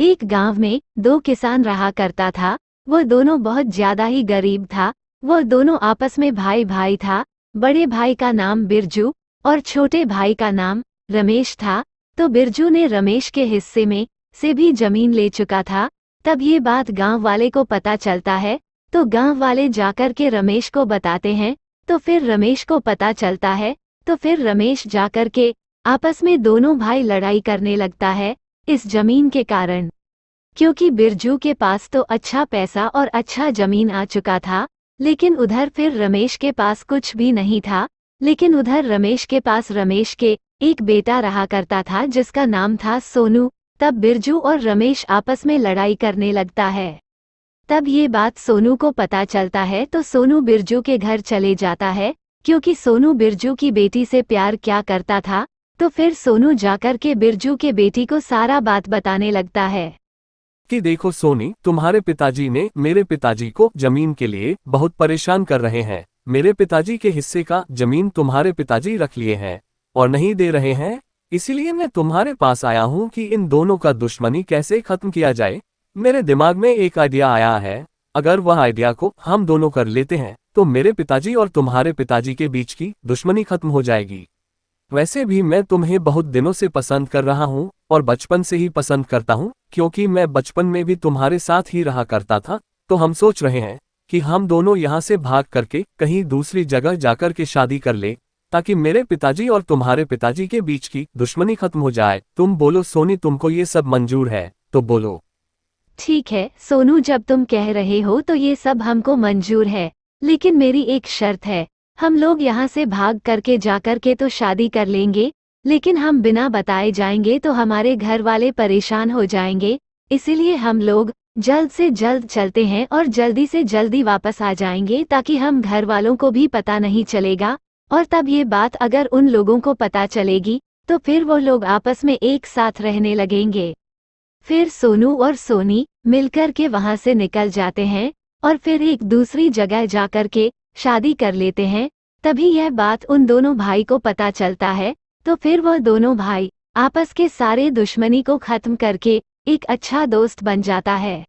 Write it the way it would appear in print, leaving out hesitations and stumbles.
एक गांव में दो किसान रहा करता था। वो दोनों बहुत ज्यादा ही गरीब था। वो दोनों आपस में भाई भाई था। बड़े भाई का नाम बिरजू और छोटे भाई का नाम रमेश था। तो बिरजू ने रमेश के हिस्से में से भी जमीन ले चुका था। तब ये बात गांव वाले को पता चलता है, तो गांव वाले जाकर के रमेश को बताते हैं। तो फिर रमेश को पता चलता है, तो फिर रमेश जाकर के आपस में दोनों भाई लड़ाई करने लगता है इस जमीन के कारण। क्योंकि बिरजू के पास तो अच्छा पैसा और अच्छा जमीन आ चुका था, लेकिन उधर फिर रमेश के पास कुछ भी नहीं था। लेकिन उधर रमेश के पास रमेश के एक बेटा रहा करता था जिसका नाम था सोनू। तब बिरजू और रमेश आपस में लड़ाई करने लगता है। तब ये बात सोनू को पता चलता है, तो सोनू बिरजू के घर चले जाता है। क्योंकि सोनू बिरजू की बेटी से प्यार क्या करता था, तो फिर सोनू जाकर के बिरजू के बेटी को सारा बात बताने लगता है कि देखो सोनी, तुम्हारे पिताजी ने मेरे पिताजी को जमीन के लिए बहुत परेशान कर रहे हैं। मेरे पिताजी के हिस्से का जमीन तुम्हारे पिताजी रख लिए हैं और नहीं दे रहे हैं। इसीलिए मैं तुम्हारे पास आया हूँ कि इन दोनों का दुश्मनी कैसे खत्म किया जाए। मेरे दिमाग में एक आइडिया आया है। अगर वह आइडिया को हम दोनों कर लेते हैं तो मेरे पिताजी और तुम्हारे पिताजी के बीच की दुश्मनी खत्म हो जाएगी। वैसे भी मैं तुम्हें बहुत दिनों से पसंद कर रहा हूँ और बचपन से ही पसंद करता हूँ, क्योंकि मैं बचपन में भी तुम्हारे साथ ही रहा करता था। तो हम सोच रहे हैं कि हम दोनों यहाँ से भाग करके कहीं दूसरी जगह जाकर के शादी कर ले, ताकि मेरे पिताजी और तुम्हारे पिताजी के बीच की दुश्मनी खत्म हो जाए। तुम बोलो सोनी, तुमको ये सब मंजूर है तो बोलो। ठीक है सोनू, जब तुम कह रहे हो तो ये सब हमको मंजूर है, लेकिन मेरी एक शर्त है। हम लोग यहाँ से भाग करके जाकर के तो शादी कर लेंगे, लेकिन हम बिना बताए जाएंगे तो हमारे घर वाले परेशान हो जाएंगे। इसीलिए हम लोग जल्द से जल्द चलते हैं और जल्दी से जल्दी वापस आ जाएंगे, ताकि हम घर वालों को भी पता नहीं चलेगा। और तब ये बात अगर उन लोगों को पता चलेगी तो फिर वो लोग आपस में एक साथ रहने लगेंगे। फिर सोनू और सोनी मिलकर के वहां से निकल जाते हैं और फिर एक दूसरी जगह जाकर के शादी कर लेते हैं। तभी यह बात उन दोनों भाई को पता चलता है, तो फिर वह दोनों भाई आपस के सारे दुश्मनी को खत्म करके एक अच्छा दोस्त बन जाता है।